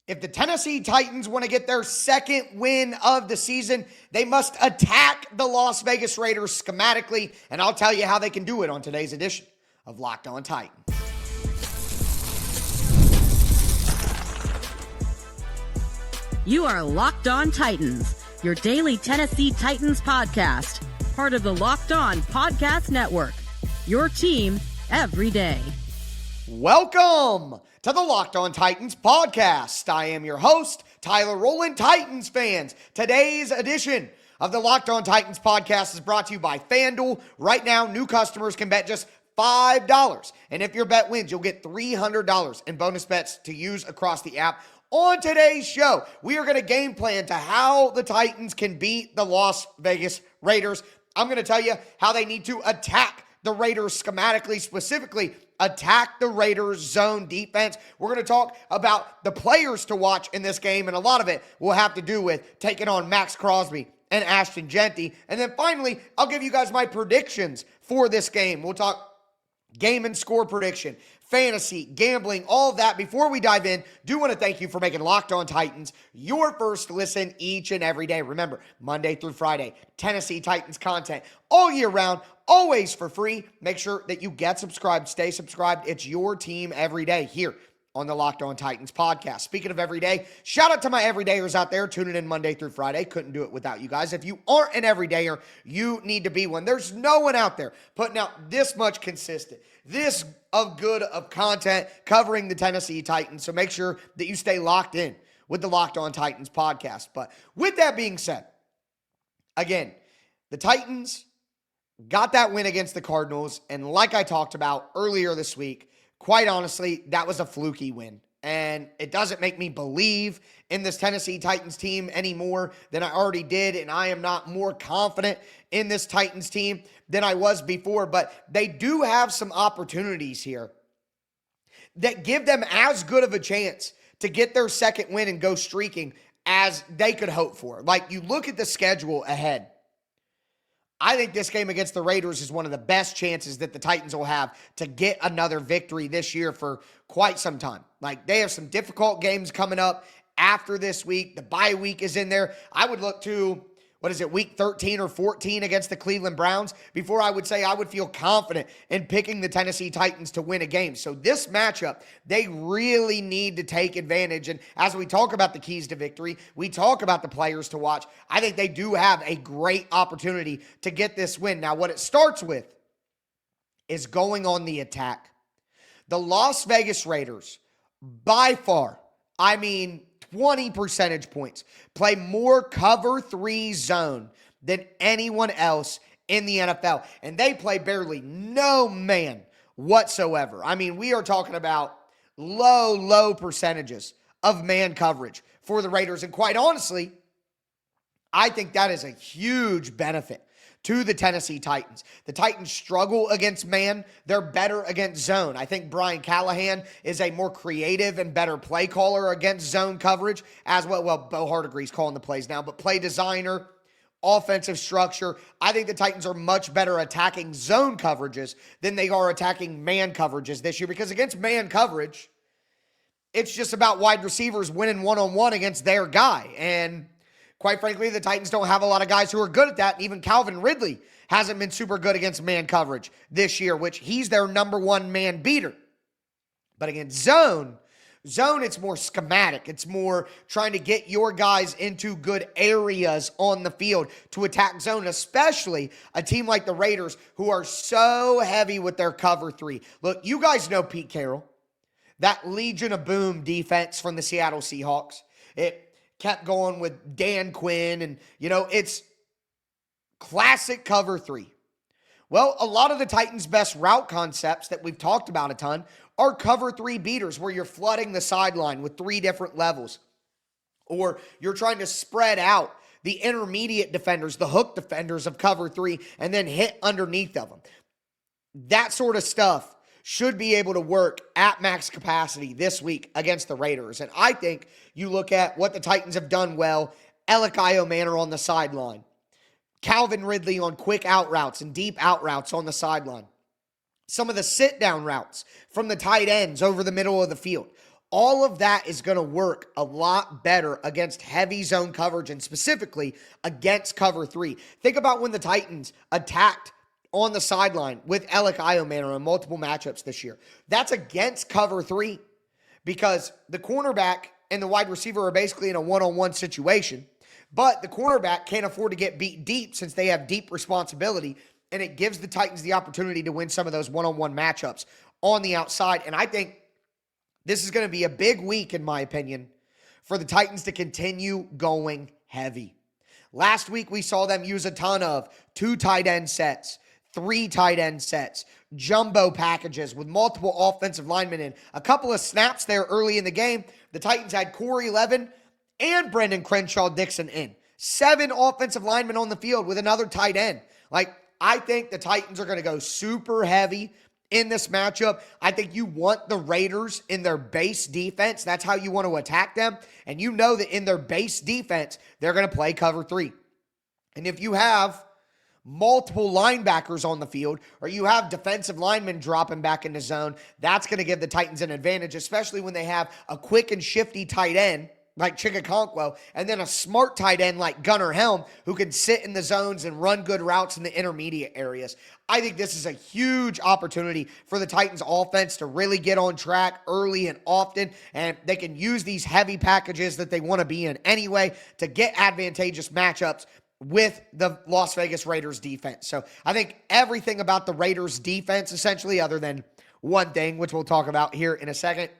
If the Tennessee Titans want to get their second win of the season, they must attack the Las Vegas Raiders schematically, and I'll tell you how they can do it on today's edition of Locked On Titans. You are Locked On Titans, your daily Tennessee Titans podcast, part of the Locked On Podcast Network, your team every day. Welcome to the Locked On Titans podcast. I am your host, Tyler Rowland. Titans fans, today's edition of the Locked On Titans podcast is brought to you by FanDuel. Right now, new customers can bet just $5. And if your bet wins, you'll get $300 in bonus bets to use across the app. On today's show, we are going to game plan to how the Titans can beat the Las Vegas Raiders. I'm going to tell you how they need to attack the Raiders schematically, specifically attack the Raiders zone defense. We're going to talk about the players to watch in this game, and a lot of it will have to do with taking on Maxx Crosby and Ashton Jeanty. And then finally, I'll give you guys my predictions for this game. We'll talk game and score prediction, fantasy, gambling, all of that. Before we dive in, do want to thank you for making Locked On Titans your first listen each and every day. Remember, Monday through Friday, Tennessee Titans content all year round, always for free. Make sure that you get subscribed, stay subscribed. It's your team every day here on the Locked On Titans podcast. Speaking of every day, shout out to my everydayers out there tuning in Monday through Friday. Couldn't do it without you guys. If you aren't an everydayer, you need to be one. There's no one out there putting out this much consistent, this of good of content covering the Tennessee Titans. So make sure that you stay locked in with the Locked On Titans podcast. But with that being said, again, the Titans got that win against the Cardinals. And like I talked about earlier this week, quite honestly, that was a fluky win. And it doesn't make me believe in this Tennessee Titans team any more than I already did. And I am not more confident in this Titans team than I was before. But they do have some opportunities here that give them as good of a chance to get their second win and go streaking as they could hope for. Like, you look at the schedule ahead. I think this game against the Raiders is one of the best chances that the Titans will have to get another victory this year for quite some time. Like, they have some difficult games coming up after this week. The bye week is in there. I would look to, week 13 or 14 against the Cleveland Browns before I would say I would feel confident in picking the Tennessee Titans to win a game. So this matchup, they really need to take advantage. And as we talk about the keys to victory, we talk about the players to watch. I think they do have a great opportunity to get this win. Now, what it starts with is going on the attack. The Las Vegas Raiders, by far, 20 percentage points, play more cover 3 zone than anyone else in the NFL. And they play barely no man whatsoever. We are talking about low percentages of man coverage for the Raiders. And quite honestly, I think that is a huge benefit to the Tennessee Titans. The Titans struggle against man. They're better against zone. I think Brian Callahan is a more creative and better play caller against zone coverage as well. Well, Bo Hardegree's calling the plays now, but play designer, offensive structure. I think the Titans are much better attacking zone coverages than they are attacking man coverages this year, because against man coverage, it's just about wide receivers winning one-on-one against their guy. And quite frankly, the Titans don't have a lot of guys who are good at that. And even Calvin Ridley hasn't been super good against man coverage this year, which he's their number one man beater. But against zone, it's more schematic. It's more trying to get your guys into good areas on the field to attack zone, especially a team like the Raiders who are so heavy with their cover 3. Look, you guys know Pete Carroll, that Legion of Boom defense from the Seattle Seahawks. It kept going with Dan Quinn, and, it's classic cover 3. Well, a lot of the Titans' best route concepts that we've talked about a ton are cover 3 beaters, where you're flooding the sideline with 3 different levels, or you're trying to spread out the intermediate defenders, the hook defenders of cover 3, and then hit underneath of them. That sort of stuff should be able to work at max capacity this week against the Raiders. And I think you look at what the Titans have done well. Elikayo Manor on the sideline. Calvin Ridley on quick out routes and deep out routes on the sideline. Some of the sit-down routes from the tight ends over the middle of the field. All of that is going to work a lot better against heavy zone coverage and specifically against cover 3. Think about when the Titans attacked on the sideline with Alec Iomanor in multiple matchups this year. That's against cover 3 because the cornerback and the wide receiver are basically in a one-on-one situation, but the cornerback can't afford to get beat deep since they have deep responsibility, and it gives the Titans the opportunity to win some of those one-on-one matchups on the outside. And I think this is going to be a big week, in my opinion, for the Titans to continue going heavy. Last week, we saw them use a ton of 2 tight end sets, 3 tight end sets, jumbo packages with multiple offensive linemen in. A couple of snaps there early in the game. The Titans had Corey Levin and Brendan Crenshaw-Dixon in. 7 offensive linemen on the field with another tight end. I think the Titans are going to go super heavy in this matchup. I think you want the Raiders in their base defense. That's how you want to attack them. And you know that in their base defense, they're going to play cover 3. And if you have multiple linebackers on the field, or you have defensive linemen dropping back into zone, that's going to give the Titans an advantage, especially when they have a quick and shifty tight end like Chikakonkwo, and then a smart tight end like Gunnar Helm, who can sit in the zones and run good routes in the intermediate areas. I think this is a huge opportunity for the Titans offense to really get on track early and often, and they can use these heavy packages that they want to be in anyway to get advantageous matchups with the Las Vegas Raiders defense. So I think everything about the Raiders defense, essentially, other than one thing, which we'll talk about here in a second,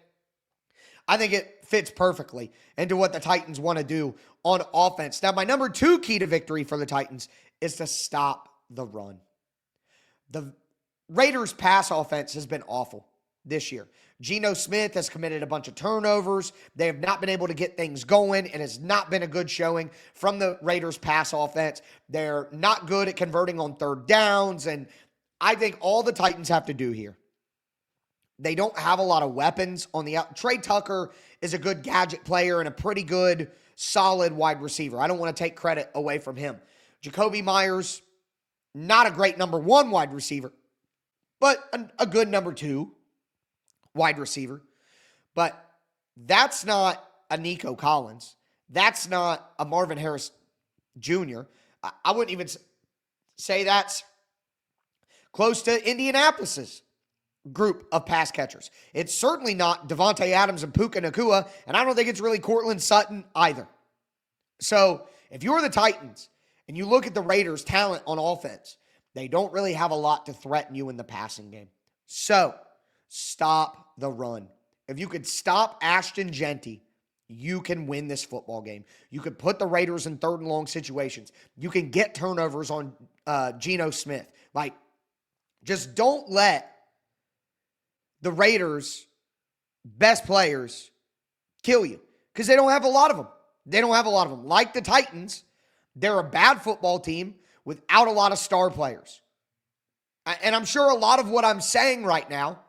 I think it fits perfectly into what the Titans want to do on offense. Now, my number 2 key to victory for the Titans is to stop the run. The Raiders' pass offense has been awful this year. Geno Smith has committed a bunch of turnovers. They have not been able to get things going. It has not been a good showing from the Raiders' pass offense. They're not good at converting on third downs, and I think all the Titans have to do here, they don't have a lot of weapons on the out. Trey Tucker is a good gadget player and a pretty good, solid wide receiver. I don't want to take credit away from him. Jacoby Myers, not a great number 1 wide receiver, but a good number 2 wide receiver. But that's not a Nico Collins. That's not a Marvin Harris Jr. I wouldn't even say that's close to Indianapolis's group of pass catchers. It's certainly not Devontae Adams and Puka Nacua, and I don't think it's really Cortland Sutton either. So if you're the Titans and you look at the Raiders' talent on offense, they don't really have a lot to threaten you in the passing game. So stop the run. If you could stop Ashton Jeanty, you can win this football game. You could put the Raiders in 3rd and long situations. You can get turnovers on Geno Smith. Just don't let the Raiders' best players kill you, because they don't have a lot of them. They don't have a lot of them. Like the Titans, they're a bad football team without a lot of star players. And I'm sure a lot of what I'm saying right now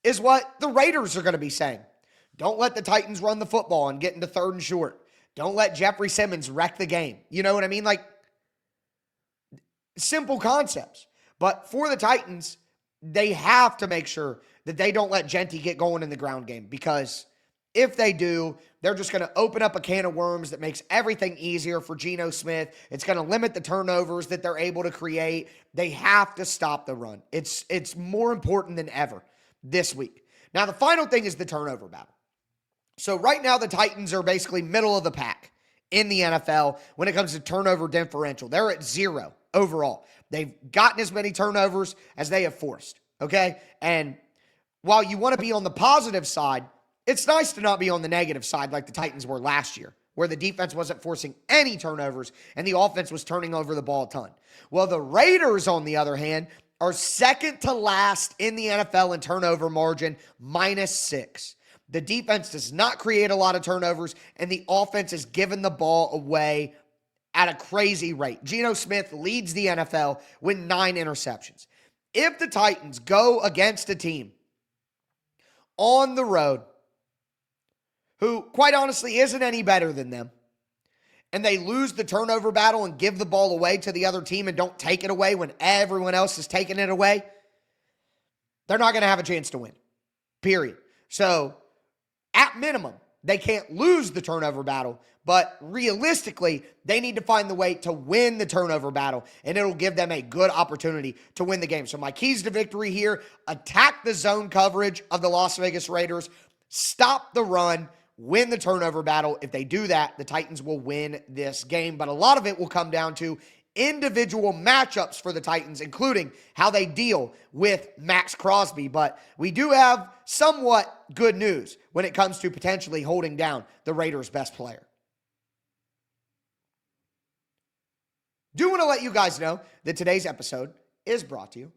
is what the Raiders are going to be saying. Don't let the Titans run the football and get into 3rd and short. Don't let Jeffrey Simmons wreck the game. You know what I mean? Simple concepts. But for the Titans, they have to make sure that they don't let Jeanty get going in the ground game, because if they do, they're just going to open up a can of worms that makes everything easier for Geno Smith. It's going to limit the turnovers that they're able to create. They have to stop the run. It's more important than ever this week. Now, the final thing is the turnover battle. So right now, the Titans are basically middle of the pack in the NFL when it comes to turnover differential. They're at 0 overall. They've gotten as many turnovers as they have forced, okay? And while you want to be on the positive side, it's nice to not be on the negative side like the Titans were last year, where the defense wasn't forcing any turnovers and the offense was turning over the ball a ton. Well, the Raiders, on the other hand, are second to last in the NFL in turnover margin, -6. The defense does not create a lot of turnovers, and the offense is giving the ball away at a crazy rate. Geno Smith leads the NFL with 9 interceptions. If the Titans go against a team on the road who, quite honestly, isn't any better than them, and they lose the turnover battle and give the ball away to the other team and don't take it away when everyone else is taking it away, they're not going to have a chance to win, period. So At minimum, they can't lose the turnover battle, but realistically, they need to find the way to win the turnover battle, and it'll give them a good opportunity to win the game. So my keys to victory here: attack the zone coverage of the Las Vegas Raiders, stop the run, win the turnover battle. If they do that, the Titans will win this game, but a lot of it will come down to individual matchups for the Titans, including how they deal with Maxx Crosby. But we do have somewhat good news when it comes to potentially holding down the Raiders' best player. Do want to let you guys know that today's episode is brought to you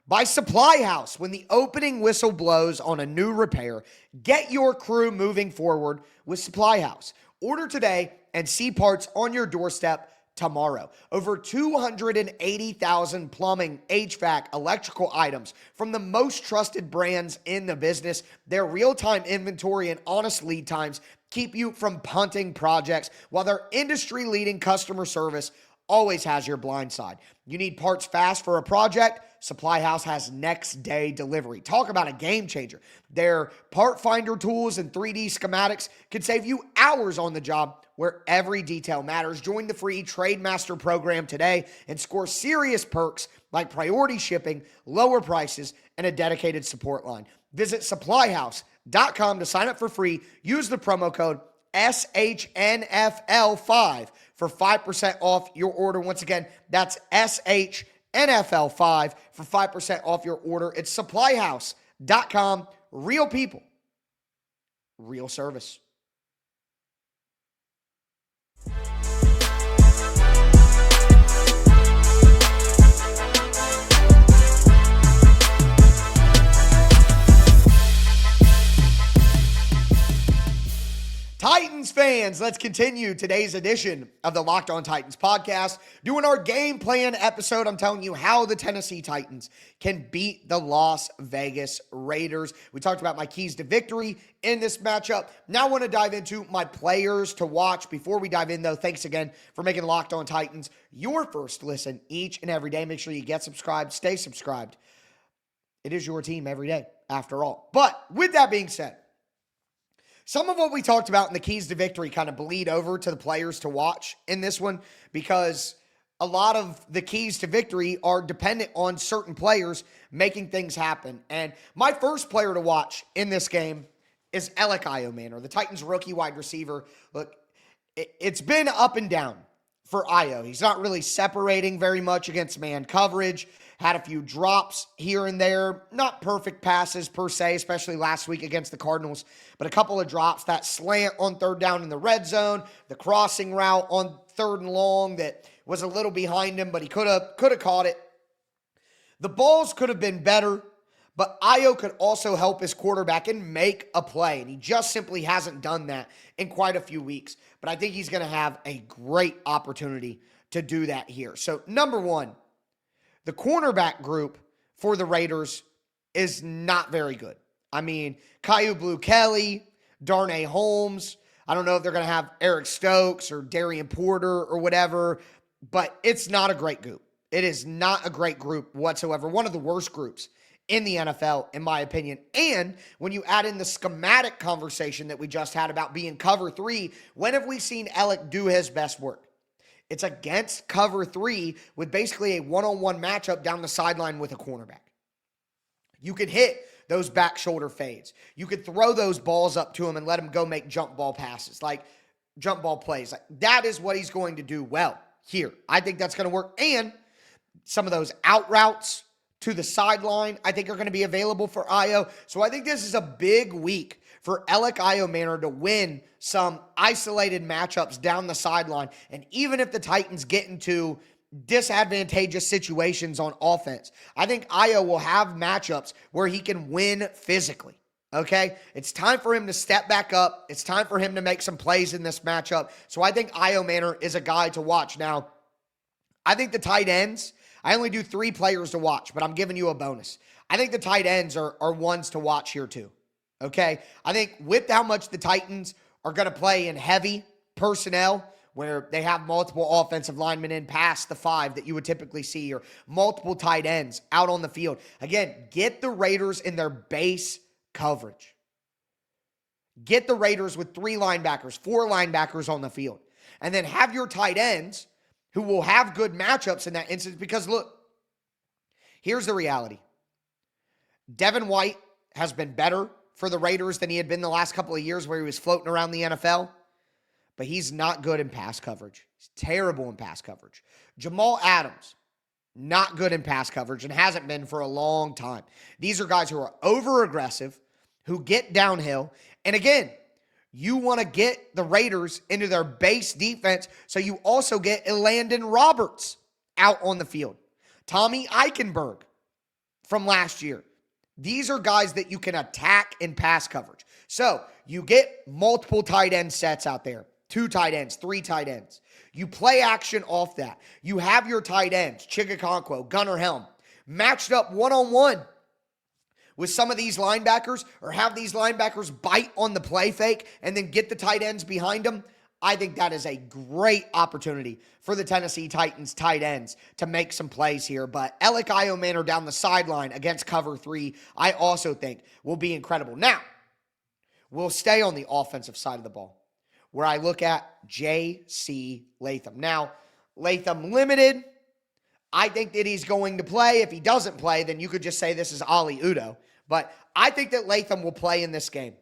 by Supply House. When the opening whistle blows on a new repair, get your crew moving forward with Supply House. Order today and see parts on your doorstep tomorrow. Over 280,000 plumbing, HVAC, electrical items from the most trusted brands in the business. Their real-time inventory and honest lead times keep you from punting projects, while their industry-leading customer service always has your blind side. You need parts fast for a project? Supply House has next day delivery. Talk about a game changer. Their part finder tools and 3D schematics can save you hours on the job where every detail matters. Join the free Trade Master program today and score serious perks like priority shipping, lower prices, and a dedicated support line. Visit supplyhouse.com to sign up for free. Use the promo code SHNFL5 for 5% off your order. Once again, that's SHNFL5 for 5% off your order. It's supplyhouse.com. Real people, real service. Titans fans, let's continue today's edition of the Locked On Titans podcast. Doing our game plan episode, I'm telling you how the Tennessee Titans can beat the Las Vegas Raiders. We talked about my keys to victory in this matchup. Now I want to dive into my players to watch. Before we dive in, though, thanks again for making Locked On Titans your first listen each and every day. Make sure you get subscribed, stay subscribed. It is your team every day, after all. But with that being said, some of what we talked about in the keys to victory kind of bleed over to the players to watch in this one, because a lot of the keys to victory are dependent on certain players making things happen. And my first player to watch in this game is Alec Iomanor, the Titans rookie wide receiver. Look, it's been up and down for Io. He's not really separating very much against man coverage. Had a few drops here and there. Not perfect passes per se, especially last week against the Cardinals, but a couple of drops. That slant on third down in the red zone, the crossing route on third and long that was a little behind him, but he could have caught it. The balls could have been better, but Io could also help his quarterback and make a play, and he just simply hasn't done that in quite a few weeks. But I think he's going to have a great opportunity to do that here. So, number one, the cornerback group for the Raiders is not very good. I mean, Kyu Blue Kelly, Darnay Holmes. I don't know if they're going to have Eric Stokes or Darian Porter or whatever, but it's not a great group. It is not a great group whatsoever. One of the worst groups in the NFL, in my opinion. And when you add in the schematic conversation that we just had about being cover three, when have we seen Alec do his best work? It's against cover three with basically a one-on-one matchup down the sideline with a cornerback. You could hit those back shoulder fades. You could throw those balls up to him and let him go make jump ball passes, like jump ball plays. Like, that is what he's going to do well here. I think that's going to work. And some of those out routes to the sideline, I think, are going to be available for Io. So I think this is a big week for Alec Iomanor to win some isolated matchups down the sideline. And even if the Titans get into disadvantageous situations on offense, I think Io will have matchups where he can win physically. Okay? It's time for him to step back up. It's time for him to make some plays in this matchup. So I think Iomanor is a guy to watch. Now, I think the tight ends, I only do 3 players to watch, but I'm giving you a bonus. I think the tight ends are ones to watch here too. Okay? I think with how much the Titans are going to play in heavy personnel, where they have multiple offensive linemen in past the 5 that you would typically see, or multiple tight ends out on the field. Again, get the Raiders in their base coverage. Get the Raiders with 3 linebackers, 4 linebackers on the field. And then have your tight ends who will have good matchups in that instance. Because look, here's the reality. Devin White has been better for the Raiders than he had been the last couple of years where he was floating around the NFL. But he's not good in pass coverage. He's terrible in pass coverage. Jamal Adams, not good in pass coverage and hasn't been for a long time. These are guys who are over-aggressive, who get downhill. And again, you want to get the Raiders into their base defense so you also get Elandon Roberts out on the field. Tommy Eichenberg from last year. These are guys that you can attack in pass coverage. So you get multiple tight end sets out there. 2 tight ends, 3 tight ends. You play action off that. You have your tight ends, Chigakonkwo, Gunnar Helm, matched up one-on-one with some of these linebackers, or have these linebackers bite on the play fake and then get the tight ends behind them. I think that is a great opportunity for the Tennessee Titans tight ends to make some plays here. But Alec Iomanor down the sideline against cover 3, I also think will be incredible. Now, we'll stay on the offensive side of the ball, where I look at JC Latham. Now, Latham limited. I think that he's going to play. If he doesn't play, then you could just say this is Ali Udo. But I think that Latham will play in this game,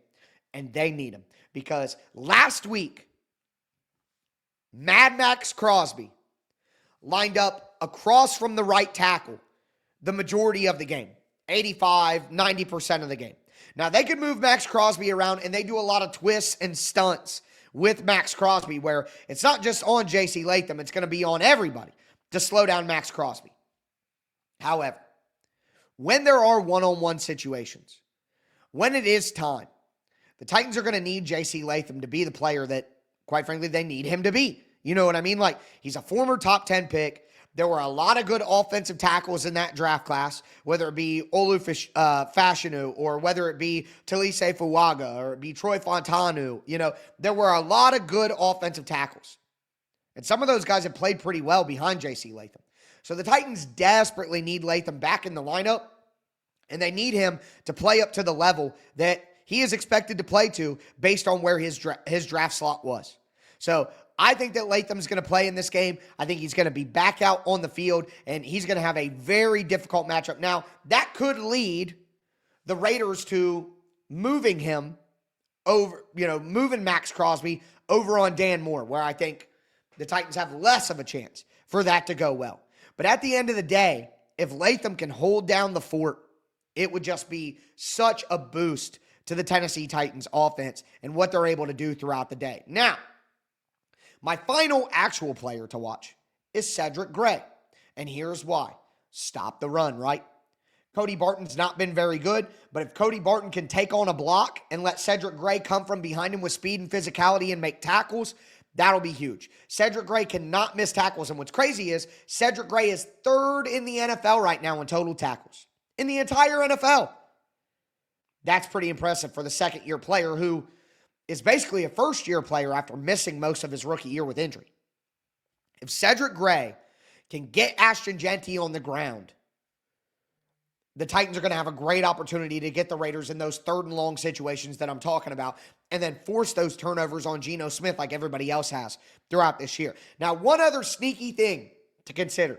and they need him. Because last week, Maxx Crosby lined up across from the right tackle the majority of the game, 85, 90% of the game. Now, they could move Maxx Crosby around, and they do a lot of twists and stunts with Maxx Crosby, where it's not just on JC Latham, it's going to be on everybody to slow down Maxx Crosby. However, when there are one-on-one situations, when it is time, the Titans are going to need JC Latham to be the player that, quite frankly, they need him to be. You know what I mean? Like, he's a former top 10 pick. There were a lot of good offensive tackles in that draft class, whether it be Olu Fashanu or whether it be Talise Fuaga or it be Troy Fontanu. You know, there were a lot of good offensive tackles. And some of those guys have played pretty well behind JC Latham. So the Titans desperately need Latham back in the lineup, and they need him to play up to the level that he is expected to play to based on where his draft slot was. So I think that Latham's going to play in this game. I think he's going to be back out on the field, and he's going to have a very difficult matchup. Now, that could lead the Raiders to moving him over, moving Maxx Crosby over on Dan Moore, where I think the Titans have less of a chance for that to go well. But at the end of the day, if Latham can hold down the fort, it would just be such a boost to the Tennessee Titans offense and what they're able to do throughout the day. Now, my final actual player to watch is Cedric Gray. And here's why. Stop the run, right? Cody Barton's not been very good, but if Cody Barton can take on a block and let Cedric Gray come from behind him with speed and physicality and make tackles, that'll be huge. Cedric Gray cannot miss tackles. And what's crazy is Cedric Gray is 3rd in the NFL right now in total tackles. In the entire NFL. That's pretty impressive for the second-year player who is basically a first-year player after missing most of his rookie year with injury. If Cedric Gray can get Ashton Jeanty on the ground, the Titans are going to have a great opportunity to get the Raiders in those 3rd and long situations that I'm talking about and then force those turnovers on Geno Smith like everybody else has throughout this year. Now, one other sneaky thing to consider.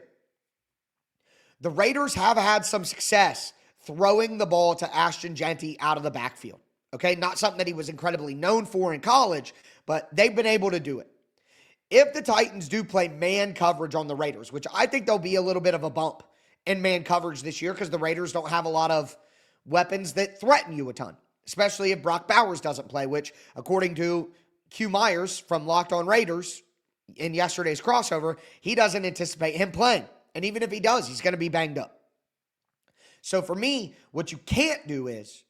The Raiders have had some success throwing the ball to Ashton Jeanty out of the backfield. Okay, not something that he was incredibly known for in college, but they've been able to do it. If the Titans do play man coverage on the Raiders, which I think there'll be a little bit of a bump in man coverage this year because the Raiders don't have a lot of weapons that threaten you a ton, especially if Brock Bowers doesn't play, which according to Q Myers from Locked On Raiders in yesterday's crossover, he doesn't anticipate him playing. And even if he does, he's going to be banged up. So for me, what you can't do is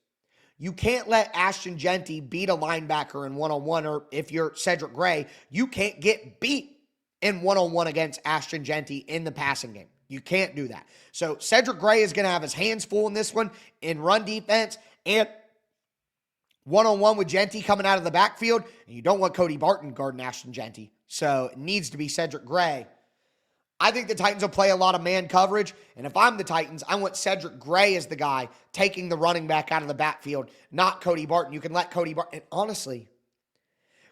you can't let Ashton Jeanty beat a linebacker in one-on-one, or if you're Cedric Gray, you can't get beat in one-on-one against Ashton Jeanty in the passing game. You can't do that. So Cedric Gray is going to have his hands full in this one in run defense and one-on-one with Jeanty coming out of the backfield. And you don't want Cody Barton guarding Ashton Jeanty. So it needs to be Cedric Gray. I think the Titans will play a lot of man coverage, and if I'm the Titans, I want Cedric Gray as the guy taking the running back out of the backfield, not Cody Barton. You can let Cody Barton, and honestly,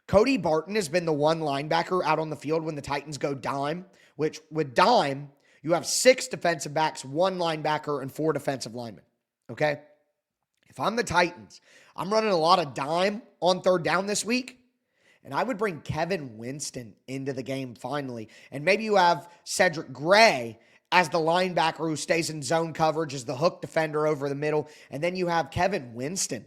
Cody Barton has been the one linebacker out on the field when the Titans go dime, which with dime, you have 6 defensive backs, 1 linebacker, and 4 defensive linemen, okay? If I'm the Titans, I'm running a lot of dime on third down this week, and I would bring Kevin Winston into the game finally. And maybe you have Cedric Gray as the linebacker who stays in zone coverage as the hook defender over the middle. And then you have Kevin Winston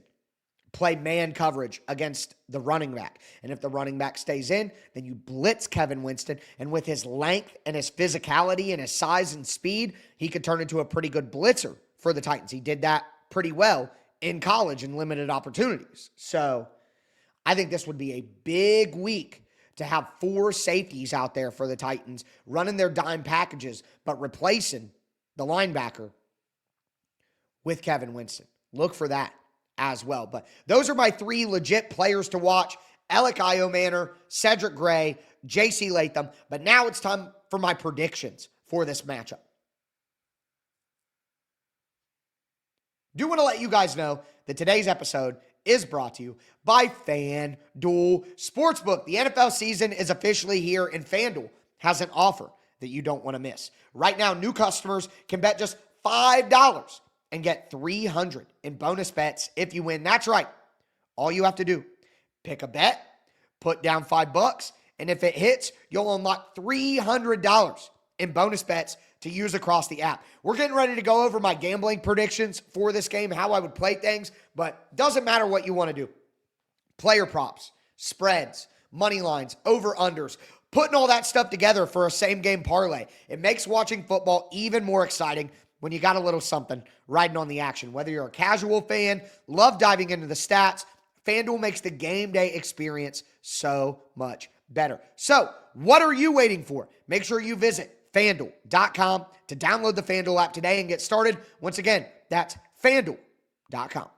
play man coverage against the running back. And if the running back stays in, then you blitz Kevin Winston. And with his length and his physicality and his size and speed, he could turn into a pretty good blitzer for the Titans. He did that pretty well in college in limited opportunities. So I think this would be a big week to have 4 safeties out there for the Titans running their dime packages, but replacing the linebacker with Kevin Winston. Look for that as well. But those are my 3 legit players to watch: Alec Iomanor, Cedric Gray, JC Latham. But now it's time for my predictions for this matchup. Do want to let you guys know that today's episode is brought to you by FanDuel Sportsbook. The NFL season is officially here, and FanDuel has an offer that you don't want to miss. Right now, new customers can bet just $5 and get $300 in bonus bets if you win. That's right. All you have to do, pick a bet, put down $5, and if it hits, you'll unlock $300 in bonus bets to use across the app. We're getting ready to go over my gambling predictions for this game, how I would play things, but doesn't matter what you want to do. Player props, spreads, money lines, over-unders, putting all that stuff together for a same-game parlay. It makes watching football even more exciting when you got a little something riding on the action. Whether you're a casual fan, love diving into the stats, FanDuel makes the game day experience so much better. So, what are you waiting for? Make sure you visit FanDuel.com to download the FanDuel app today and get started. Once again, that's FanDuel.com.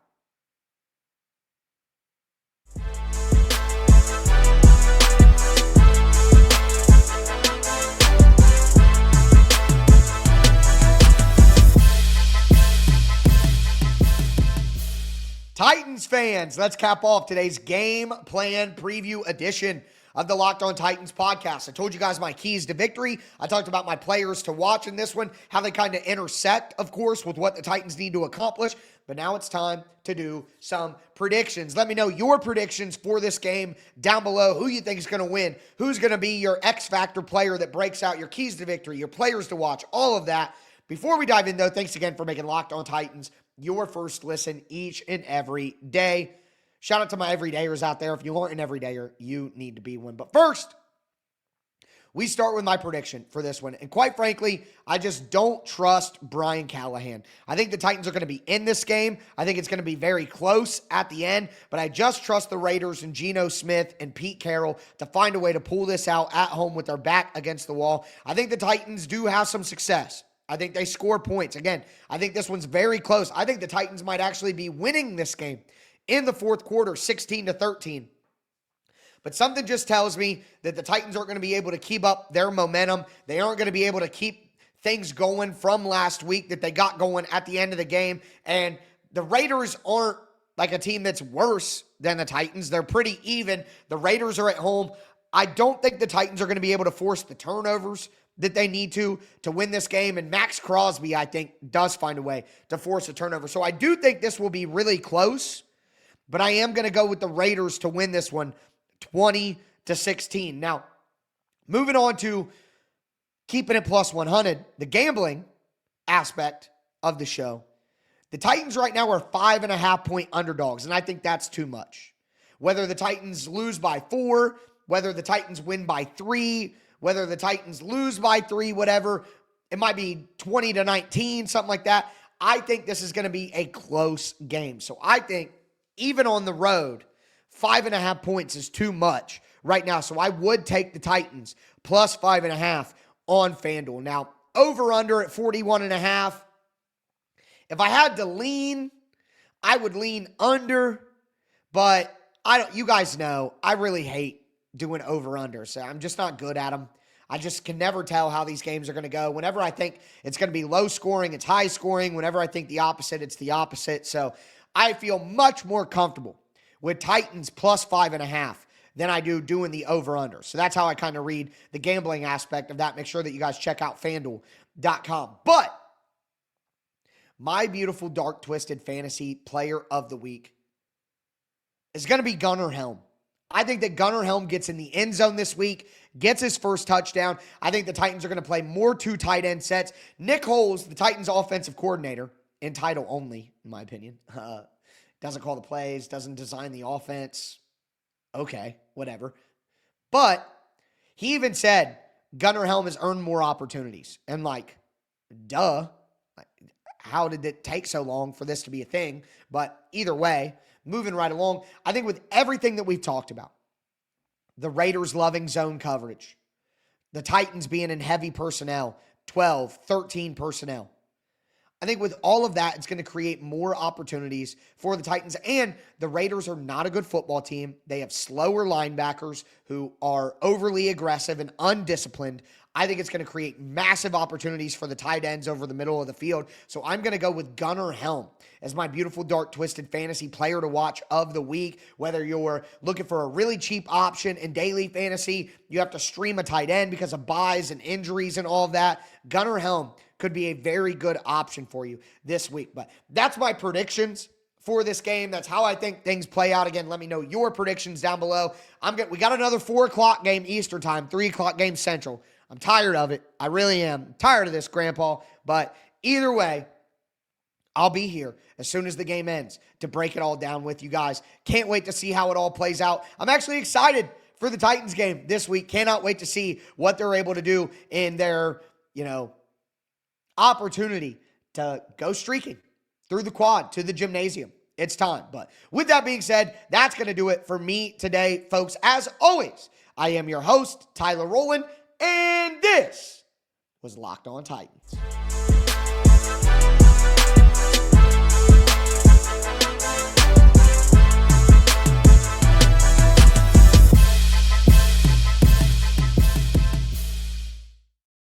Titans fans, let's cap off today's game plan preview edition of the Locked On Titans podcast. I told you guys my keys to victory. I talked about my players to watch in this one, how they kind of intersect, of course, with what the Titans need to accomplish. But now it's time to do some predictions. Let me know your predictions for this game down below. Who you think is going to win? Who's going to be your X Factor player that breaks out, your keys to victory, your players to watch, all of that. Before we dive in, though, thanks again for making Locked On Titans your first listen each and every day. Shout out to my everydayers out there. If you aren't an everydayer, you need to be one. But first, we start with my prediction for this one. And quite frankly, I just don't trust Brian Callahan. I think the Titans are going to be in this game. I think it's going to be very close at the end. But I just trust the Raiders and Geno Smith and Pete Carroll to find a way to pull this out at home with their back against the wall. I think the Titans do have some success. I think they score points. Again, I think this one's very close. I think the Titans might actually be winning this game in the fourth quarter, 16-13. But something just tells me that the Titans aren't going to be able to keep up their momentum. They aren't going to be able to keep things going from last week that they got going at the end of the game. And the Raiders aren't like a team that's worse than the Titans. They're pretty even. The Raiders are at home. I don't think the Titans are going to be able to force the turnovers that they need to win this game. And Maxx Crosby, I think, does find a way to force a turnover. So I do think this will be really close. But I am going to go with the Raiders to win this one 20-16. Now, moving on to keeping it plus 100, the gambling aspect of the show. The Titans right now are 5.5-point underdogs, and I think that's too much. Whether the Titans lose by 4, whether the Titans win by 3, whether the Titans lose by 3, whatever, it might be 20-19, something like that. I think this is going to be a close game. So I think even on the road, 5.5 points is too much right now. So I would take the Titans plus 5.5 on FanDuel. Now, over under at 41.5. If I had to lean, I would lean under, but you guys know, I really hate doing over under. So I'm just not good at them. I just can never tell how these games are going to go. Whenever I think it's going to be low scoring, it's high scoring. Whenever I think the opposite, it's the opposite. So I feel much more comfortable with Titans plus 5.5 than I do doing the over-under. So that's how I kind of read the gambling aspect of that. Make sure that you guys check out FanDuel.com. But my beautiful, dark, twisted fantasy player of the week is going to be Gunnar Helm. I think that Gunnar Helm gets in the end zone this week, gets his first touchdown. I think the Titans are going to play more 2 tight end sets. Nick Foles, the Titans offensive coordinator, in title only, in my opinion, doesn't call the plays, doesn't design the offense. Okay, whatever. But he even said Gunnar Helm has earned more opportunities. And like, duh. How did it take so long for this to be a thing? But either way, moving right along, I think with everything that we've talked about, the Raiders loving zone coverage, the Titans being in heavy personnel, 12, 13 personnel, I think with all of that, it's going to create more opportunities for the Titans. And the Raiders are not a good football team. They have slower linebackers who are overly aggressive and undisciplined. I think it's going to create massive opportunities for the tight ends over the middle of the field. So I'm going to go with Gunnar Helm as my beautiful, dark, twisted fantasy player to watch of the week. Whether you're looking for a really cheap option in daily fantasy, you have to stream a tight end because of buys and injuries and all of that, Gunnar Helm could be a very good option for you this week. But that's my predictions for this game. That's how I think things play out. Again, let me know your predictions down below. We got another 4 o'clock game Eastern time, 3 o'clock game Central. I'm tired of it. I really am. I'm tired of this, Grandpa. But either way, I'll be here as soon as the game ends to break it all down with you guys. Can't wait to see how it all plays out. I'm actually excited for the Titans game this week. Cannot wait to see what they're able to do in their, opportunity to go streaking through the quad to the gymnasium. It's time. But with that being said, that's going to do it for me today, folks. As always, I am your host, Tyler Rowland, and this was Locked On Titans.